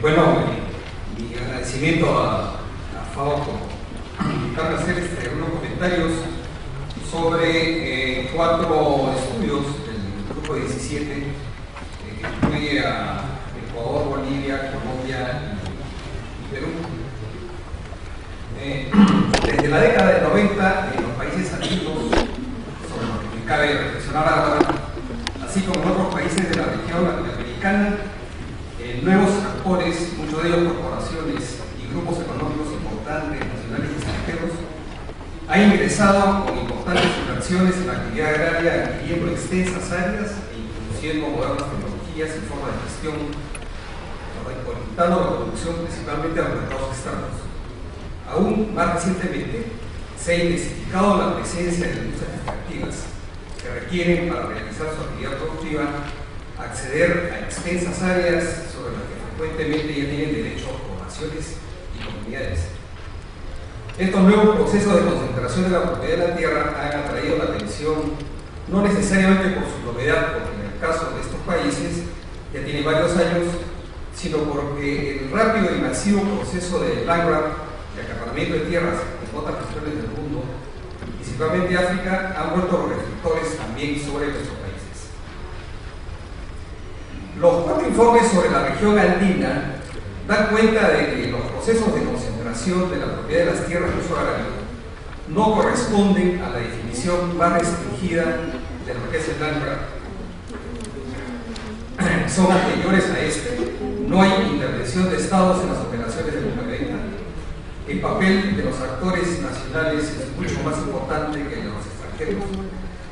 Bueno, mi agradecimiento a FAO por invitarme a hacer unos comentarios sobre 4 estudios del grupo 17 que incluye a Ecuador, Bolivia, Colombia y Perú. Desde la década del 90 en los países andinos, sobre lo que cabe reflexionar ahora, así como en otros países de la región latinoamericana, nuevos actores, muchos de ellos corporaciones y grupos económicos importantes, nacionales y extranjeros, han ingresado con importantes inversiones en la actividad agraria, adquiriendo extensas áreas e introduciendo modernas tecnologías y formas de gestión, orientando la producción principalmente a los mercados externos. Aún más recientemente, se ha intensificado la presencia de industrias extractivas que requieren, para realizar su actividad productiva, acceder a extensas áreas sobre las que frecuentemente ya tienen derecho poblaciones y comunidades. Estos nuevos procesos de concentración de la propiedad de la tierra han atraído la atención, no necesariamente por su novedad, porque en el caso de estos países ya tiene varios años, sino porque el rápido y masivo proceso de land grab, de acaparamiento de tierras en otras regiones del mundo, principalmente África, han vuelto los reflectores también sobre nuestros países. Los 4 informes sobre la región andina dan cuenta de que los procesos de concentración de la propiedad de las tierras de uso agrario no corresponden a la definición más restringida de lo que es el land grab. Son anteriores a este. No hay intervención de estados en las operaciones de compraventa. El papel de los actores nacionales es mucho más importante que el de los extranjeros,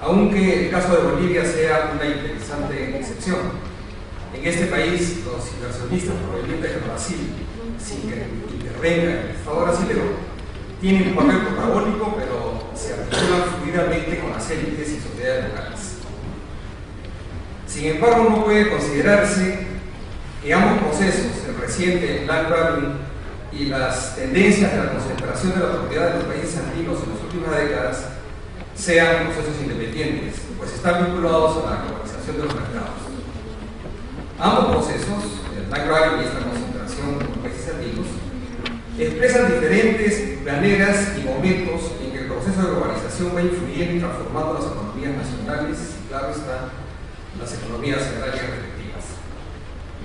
aunque el caso de Bolivia sea una interesante excepción. En este país, los inversionistas provenientes de Brasil, sin que intervenga el Estado brasileño, tienen un papel protagónico, pero se articulan fluidamente con las élites y sociedades locales. Sin embargo, no puede considerarse que ambos procesos, el reciente land grabbing y las tendencias de la concentración de la propiedad de los países andinos en las últimas décadas, sean procesos independientes, pues están vinculados a la globalización de los mercados. Ambos procesos, el land grabbing y esta concentración de los países andinos, expresan diferentes maneras y momentos en que el proceso de globalización va influyendo y transformando las economías nacionales y, claro está, las economías agrarias respectivas.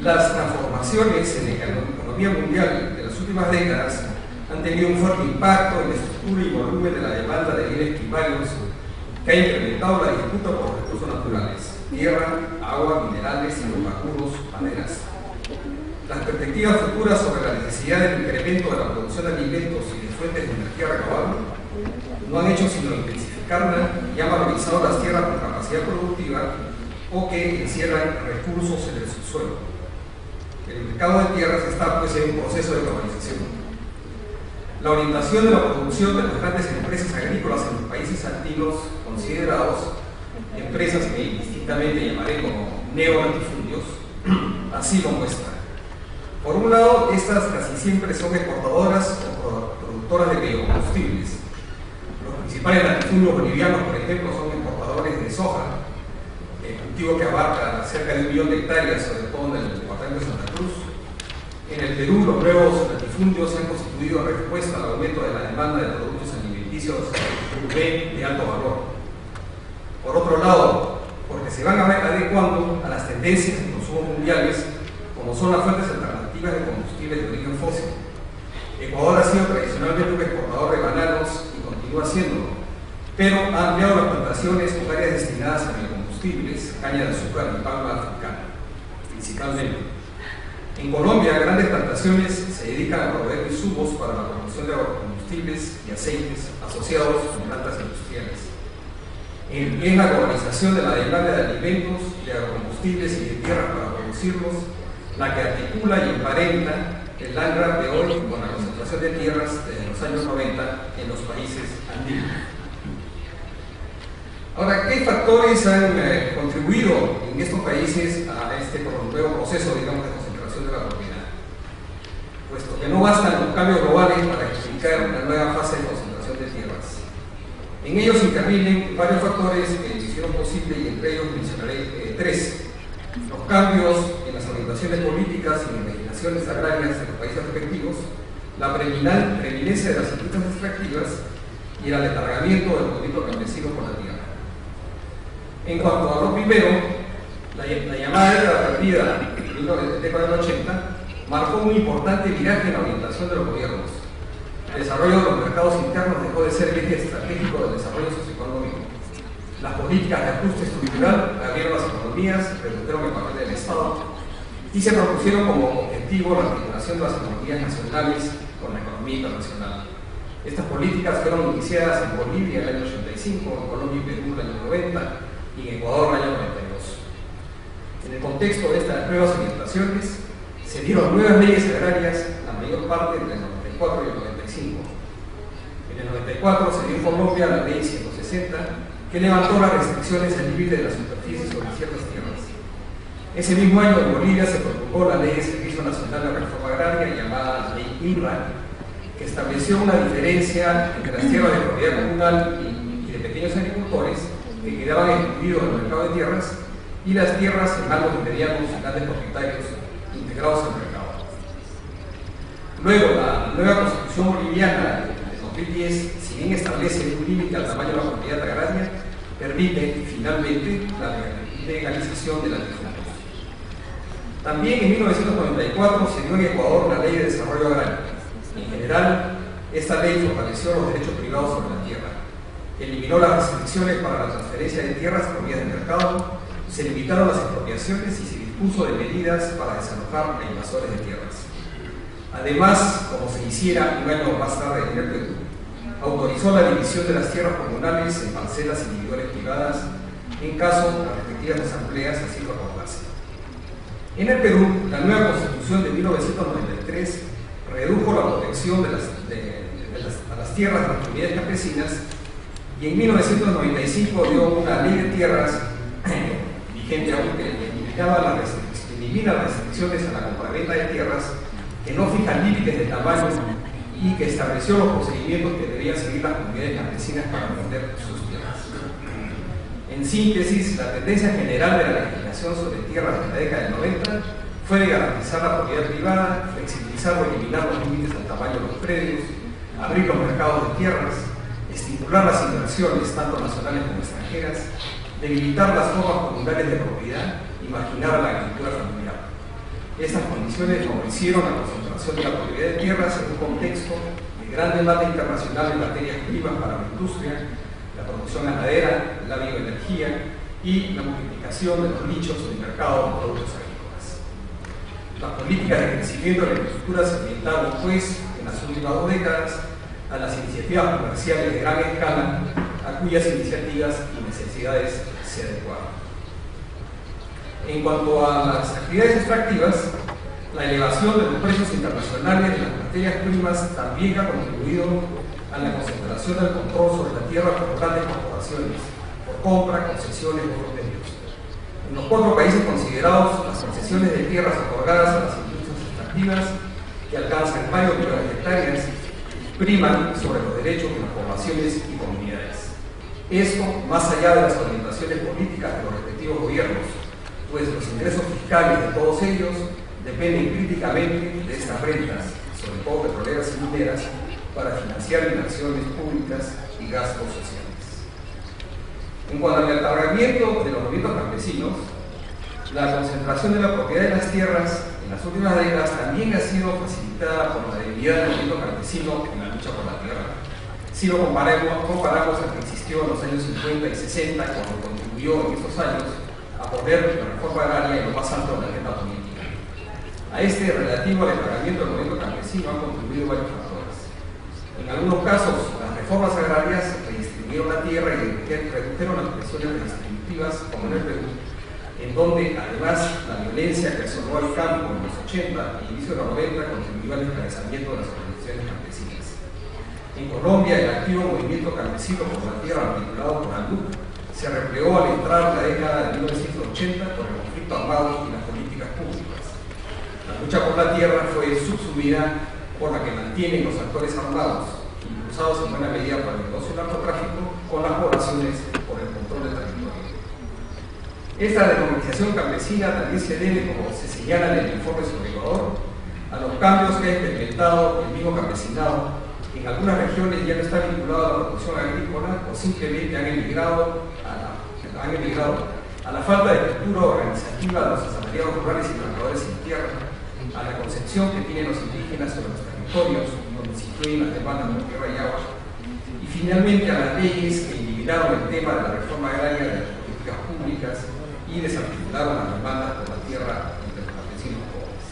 Las transformaciones en la economía mundial de las últimas décadas han tenido un fuerte impacto en la estructura y volumen de la demanda de bienes primarios, que ha incrementado la disputa por recursos naturales: tierra, agua, minerales, hidrocarburos, maderas. Las perspectivas futuras sobre la necesidad del incremento de la producción de alimentos y de fuentes de energía renovable no han hecho sino intensificarla y han valorizado las tierras con capacidad productiva o que encierran recursos en el subsuelo. El mercado de tierras está pues en un proceso de globalización. La orientación de la producción de las grandes empresas agrícolas en los países andinos considerados, empresas que indistintamente llamaré como neolatifundios, así lo muestra. Por un lado, estas casi siempre son exportadoras o productoras de biocombustibles. Los principales latifundios bolivianos, por ejemplo, son exportadores de soja, cultivo que abarca cerca de 1 millón de hectáreas, sobre todo en el departamento de Santa Cruz. En el Perú, los nuevos latifundios se han constituido en respuesta al aumento de la demanda de productos alimenticios de alto valor. Por otro lado, porque se van adecuando a las tendencias de consumo mundiales, como son las fuentes alternativas de combustibles de origen fósil. Ecuador ha sido tradicionalmente un exportador de bananos y continúa siéndolo, pero ha ampliado las plantaciones con áreas destinadas a biocombustibles, caña de azúcar y palma africana, principalmente. En Colombia, grandes plantaciones se dedican a proveer insumos para la producción de agrocombustibles y aceites asociados con plantas industriales. Es la globalización de la demanda de alimentos, de agrocombustibles y de tierras para producirlos la que articula y emparenta el land grab de hoy con la concentración de tierras desde los años 90 en los países andinos. Ahora, ¿qué factores han contribuido en estos países a este nuevo proceso, digamos, de concentración de la propiedad? Puesto que no bastan los cambios globales para explicar una nueva fase de concentración de tierras. En ellos intervienen varios factores que hicieron posible, y entre ellos mencionaré 3. Los cambios en las orientaciones políticas y en las legislaciones agrarias de los países respectivos, la preeminencia de las industrias extractivas y el aletargamiento del movimiento campesino por la tierra. En cuanto a lo primero, la llamada década perdida de década del 80 marcó un importante viraje en la orientación de los gobiernos. El desarrollo de los mercados internos dejó de ser el eje estratégico del desarrollo socioeconómico. Las políticas de ajuste estructural abrieron las economías, redujeron el papel del Estado y se propusieron como objetivo la articulación de las economías nacionales con la economía internacional. Estas políticas fueron iniciadas en Bolivia en el año 85, en Colombia y Perú en el año 90 y en Ecuador en el año 92. En el contexto de estas nuevas orientaciones, se dieron nuevas leyes agrarias, la mayor parte entre el 94 y el 95. En el 94 se dio en Colombia la ley 160, que levantó las restricciones al límite de la superficie sobre ciertas tierras. Ese mismo año en Bolivia se promulgó la Ley de Servicio Nacional de Reforma Agraria, llamada Ley INRA, que estableció una diferencia entre las tierras de propiedad comunal y de pequeños agricultores que quedaban excluidos del mercado de tierras y las tierras en manos de medianos y grandes propietarios integrados al mercado. Luego, la nueva Constitución boliviana de 2010, si bien establece un límite al tamaño de la propiedad agraria, permite finalmente la legalización de la latifundios. También en 1994 se dio en Ecuador la Ley de Desarrollo Agrario. En general, esta ley fortaleció los derechos privados sobre la tierra, eliminó las restricciones para la transferencia de tierras por vía de mercado, se limitaron las expropiaciones y se dispuso de medidas para desalojar a invasores de tierras. Además, como se hiciera un año más tarde en el Perú, autorizó la división de las tierras comunales en parcelas individuales privadas en caso de las respectivas asambleas así lo acordasen. En el Perú, la nueva Constitución de 1993 redujo la protección a las tierras de las comunidades campesinas y en 1995 dio una ley de tierras vigente aún que elimina las restricciones a la compraventa de tierras, que no fijan límites de tamaño y que estableció los procedimientos que deberían seguir las comunidades campesinas para vender sus tierras. En síntesis, la tendencia general de la legislación sobre tierras en la década del 90 fue de garantizar la propiedad privada, flexibilizar o eliminar los límites al tamaño de los predios, abrir los mercados de tierras, estimular las inversiones tanto nacionales como extranjeras, debilitar las formas comunales de propiedad y marginar a la agricultura familiar. Estas condiciones favorecieron la concentración de la propiedad de tierras en un contexto de gran demanda internacional en materias primas para la industria, la producción ganadera, la bioenergía y la multiplicación de los nichos del mercado de productos agrícolas. Las políticas de crecimiento de la agricultura se orientaron, pues, en las últimas 2 décadas a las iniciativas comerciales de gran escala, a cuyas iniciativas y necesidades se adecuaron. En cuanto a las actividades extractivas, la elevación de los precios internacionales de las materias primas también ha contribuido a la concentración del control sobre la tierra por grandes corporaciones, por compra, concesiones o por medios. En los 4 países considerados, las concesiones de tierras otorgadas a las industrias extractivas, que alcanzan varios millones de hectáreas, priman sobre los derechos de las poblaciones y comunidades. Esto más allá de las orientaciones políticas de los respectivos gobiernos, pues los ingresos fiscales de todos ellos dependen críticamente de estas rentas, sobre todo petroleras y mineras, para financiar inversiones públicas y gastos sociales. En cuanto al alargamiento de los movimientos campesinos, la concentración de la propiedad de las tierras en las últimas décadas también ha sido facilitada por la debilidad del movimiento campesino en la lucha por la tierra. Si lo comparamos al que existió en los años 50 y 60, cuando contribuyó en estos años a poner la reforma agraria en lo más alto de la agenda política. A este relativo alargamiento del movimiento campesino han contribuido varios factores. En algunos casos, las reformas agrarias redistribuyeron la tierra y redujeron las presiones redistributivas, como en el Perú, en donde además la violencia que asomó al campo en los 80 y inicio de los 90 contribuyó al desplazamiento de las organizaciones campesinas. En Colombia, el activo movimiento campesino por la tierra articulado por ANDUC se replegó al entrar la década de 1980 por el conflicto armado y las políticas públicas. La lucha por la tierra fue subsumida por la que mantienen los actores armados, impulsados en buena medida por el negocio del narcotráfico, con las poblaciones por el control del territorio. Esta desmovilización campesina también se debe, como se señala en el informe sobre Ecuador, a los cambios que ha experimentado el mismo campesinado. En algunas regiones ya no está vinculado a la producción agrícola o simplemente han emigrado a la falta de cultura organizativa de los asalariados rurales y trabajadores sin tierra, a la concepción que tienen los indígenas sobre los territorios donde se incluyen las demandas de tierra y agua, y finalmente a las leyes que eliminaron el tema de la reforma agraria de las políticas públicas y desarticularon las demandas por la tierra entre los campesinos pobres.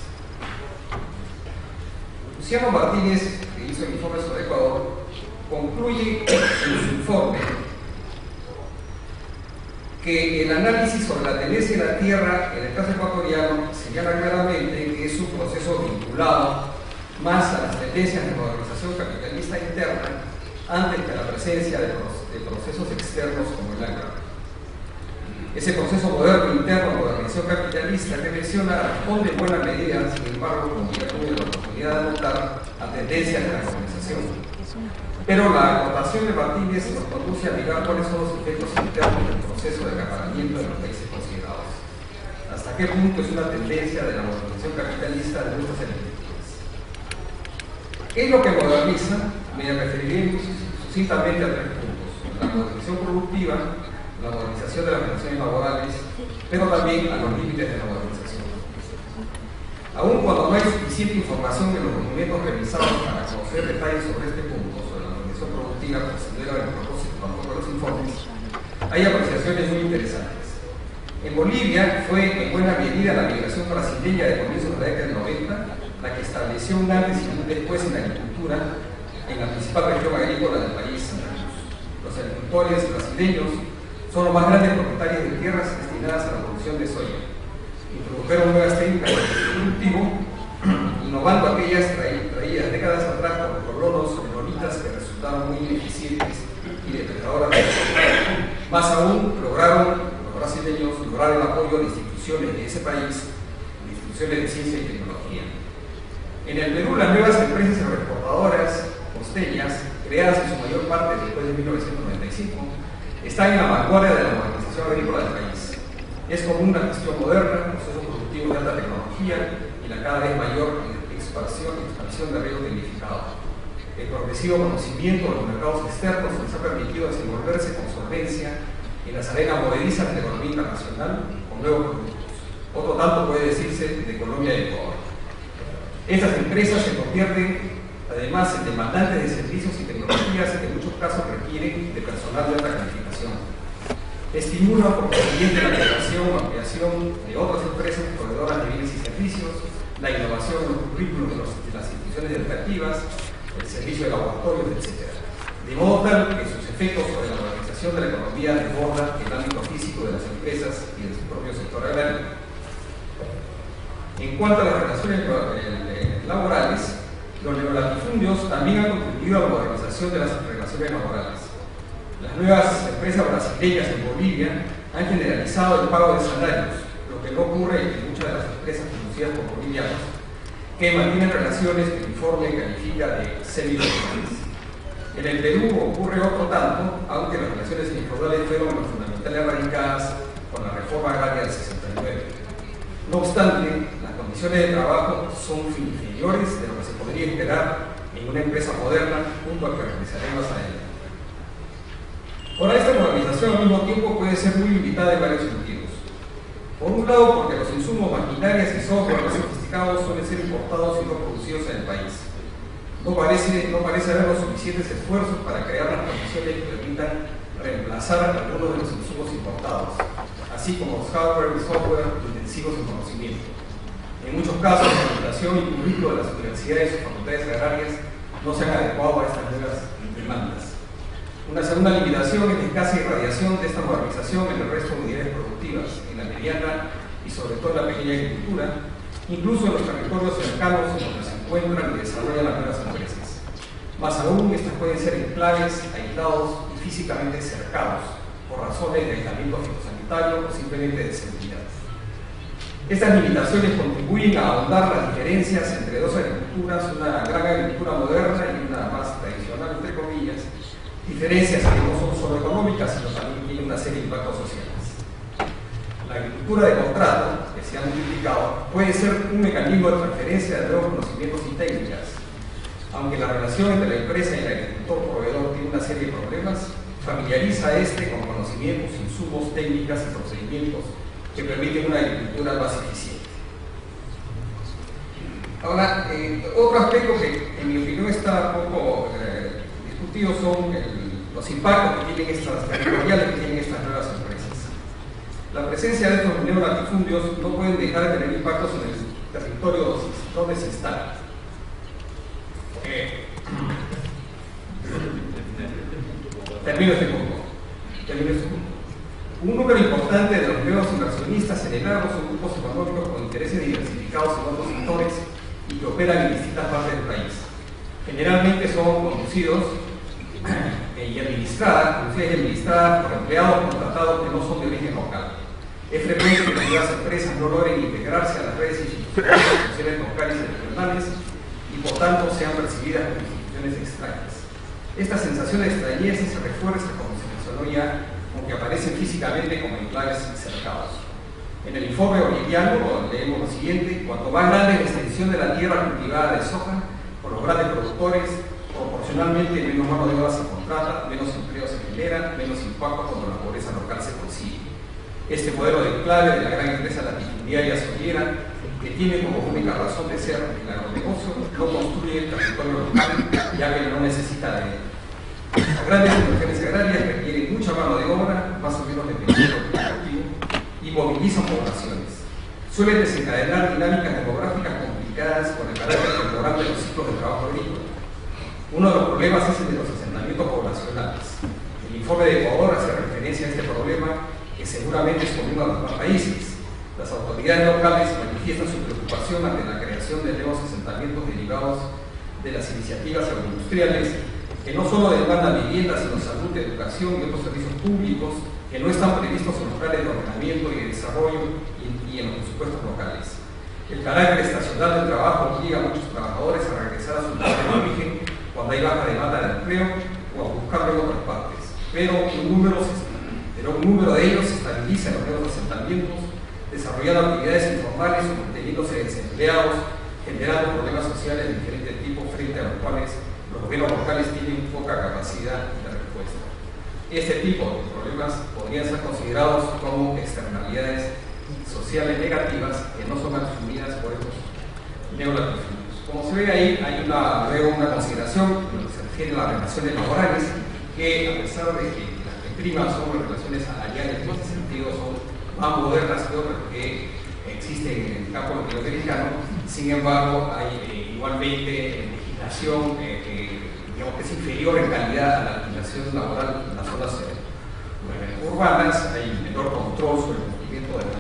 Luciano Martínez, que hizo el informe sobre Ecuador, concluye en su informe que el análisis sobre la tenencia de la tierra en el caso ecuatoriano señala claramente que es un proceso vinculado más a las tendencias de modernización capitalista interna antes que a la presencia de procesos externos como el agro. Ese proceso moderno interno de modernización capitalista que menciona responde en buena medida, sin embargo, como ya tuve la oportunidad de notar, a tendencias de la colonización. Pero la acotación de Martínez nos conduce a mirar cuáles son los efectos internos del proceso de acaparamiento de los países considerados. Hasta qué punto es una tendencia de la modernización capitalista de nuestras agriculturas. ¿Qué es lo que moderniza? Me referiré sucintamente a tres puntos: la modernización productiva, la modernización de las relaciones laborales, pero también a los límites de la modernización. Aun cuando no hay suficiente información en los documentos revisados para conocer detalles sobre este punto, sobre la modernización productiva, como se debe el propósito tampoco de los informes, hay apreciaciones muy interesantes. En Bolivia fue en buena medida la migración brasileña de comienzos de la década del 90 la que estableció un antes y un después en la agricultura en la principal región agrícola del país, Santa Cruz. Los agricultores brasileños son los más grandes propietarios de tierras destinadas a la producción de soya. Introdujeron nuevas técnicas de cultivo, innovando aquellas traídas décadas atrás por los colonos menonitas que resultaron muy ineficientes y depredadoras. Más aún, los brasileños lograron el apoyo de instituciones de ese país, de instituciones de ciencia y tecnología. En el Perú, las nuevas empresas agroexportadoras costeñas, creadas en su mayor parte después de 1995, están en la vanguardia de la modernización agrícola del país. Es común la gestión moderna, procesos productivos de alta tecnología y la cada vez mayor expansión de riego tecnificado. El progresivo conocimiento de los mercados externos les ha permitido desenvolverse con solvencia en las arenas movedizas de la economía internacional con nuevos productos. Otro tanto puede decirse de Colombia y Ecuador. Estas empresas se convierten además en demandantes de servicios y tecnologías que en muchos casos requieren de personal de alta calificación. Estimula por consiguiente la creación o ampliación de otras empresas proveedoras de bienes y servicios, la innovación en los currículos de las instituciones educativas, el servicio de laboratorios, etc. De modo tal que sus efectos sobre la organización de la economía desbordan el ámbito físico de las empresas y del propio sector agrario. En cuanto a las relaciones laborales, los neolatifundios también han contribuido a la modernización de las relaciones laborales. Las nuevas empresas brasileñas en Bolivia han generalizado el pago de salarios, lo que no ocurre en muchas de las empresas conducidas por bolivianos, que mantienen relaciones que el informe califica de semi-formales. En el Perú ocurre otro tanto, aunque las relaciones feudales fueron fundamentalmente radicadas con la reforma agraria del 69. No obstante, las condiciones de trabajo son inferiores de lo que se podría esperar en una empresa moderna, punto al que regresaré más adelante. Ahora, esta modernización al mismo tiempo puede ser muy limitada en varios sentidos. Por un lado, porque los insumos, maquinarias y software más sofisticados suelen ser importados y no producidos en el país. No parece haber los suficientes esfuerzos para crear las condiciones que permitan reemplazar algunos de los insumos importados, así como los hardware y software intensivos en conocimiento. En muchos casos, la educación y currículo de las universidades o facultades agrarias no se han adecuado a estas nuevas demandas. Una segunda limitación es la escasa irradiación de esta modernización en el resto de unidades productivas, en la mediana y sobre todo en la pequeña agricultura, incluso en los territorios cercanos en donde se encuentran y desarrollan las nuevas empresas. Más aún, estas pueden ser enclaves, aislados y físicamente cercados, por razones de aislamiento fitosanitario o simplemente de seguridad. Estas limitaciones contribuyen a ahondar las diferencias entre dos agriculturas, una gran agricultura moderna y una más tradicional, entre comillas, diferencias que no son solo económicas, sino también tienen una serie de impactos sociales. La ruptura de contrato, que se ha multiplicado, puede ser un mecanismo de transferencia de nuevos conocimientos y técnicas. Aunque la relación entre la empresa y el agricultor proveedor tiene una serie de problemas, familiariza a este con conocimientos, insumos, técnicas y procedimientos que permiten una agricultura más eficiente. Ahora, otro aspecto que en mi opinión está poco discutido son los impactos que tienen territoriales que tienen estas nuevas empresas. La presencia de estos neolatifundios no pueden dejar de tener impactos en el territorio donde se instalan. Termino este punto. Un número importante de los nuevos inversionistas en el agro son grupos económicos con intereses diversificados en otros sectores y que operan en distintas partes del país. Generalmente son conducidos y administradas por empleados contratados que no son de origen local. Es frecuente que las nuevas empresas no logren integrarse a las redes institucionales locales y regionales y por tanto sean percibidas como instituciones extrañas. Esta sensación de extrañeza se refuerza, como se mencionó ya, aunque aparecen físicamente como enclaves cercados. En el informe boliviano leemos lo siguiente: cuanto más grande es la extensión de la tierra cultivada de soja por los grandes productores, proporcionalmente menos mano de obra se contrata, menos empleo se genera, menos impacto cuando la pobreza local se consigue. Este modelo de enclave de la gran empresa latifundiaria soliera, que tiene como única razón de ser el agronegocio, no construye el territorio local, ya que no necesita de él. Las grandes inversiones agrarias requieren mucha mano de obra, más o menos dependiendo del cultivo, y movilizan poblaciones. Suelen desencadenar dinámicas demográficas complicadas con el carácter temporal de los ciclos de trabajo agrícola. Uno de los problemas es el de los asentamientos poblacionales. El informe de Ecuador hace referencia a este problema, que seguramente es común a los demás países. Las autoridades locales manifiestan su preocupación ante la creación de nuevos asentamientos derivados de las iniciativas agroindustriales que no solo demandan viviendas, sino salud, educación y otros servicios públicos que no están previstos en los planes de ordenamiento y de desarrollo y en los presupuestos locales. El carácter estacional del trabajo obliga a muchos trabajadores a regresar a su lugar de origen cuando hay baja demanda de empleo o a buscarlo en otras partes, pero un número de ellos se estabiliza en los nuevos asentamientos, desarrollando actividades informales o manteniéndose desempleados, generando problemas sociales de diferentes tipos frente a los cuales los gobiernos locales tienen poca capacidad de respuesta. Este tipo de problemas podrían ser considerados como externalidades sociales negativas que no son asumidas por estos neolatifundios. Como se ve ahí, hay luego una consideración en lo que se refiere a las relaciones laborales, que a pesar de que las que priman son las relaciones salariales, en este sentido son más modernas que otras que existen en el campo latinoamericano. Sin embargo, hay igualmente legislación digamos que es inferior en calidad a la legislación laboral en las zonas urbanas. Hay menor control sobre el cumplimiento de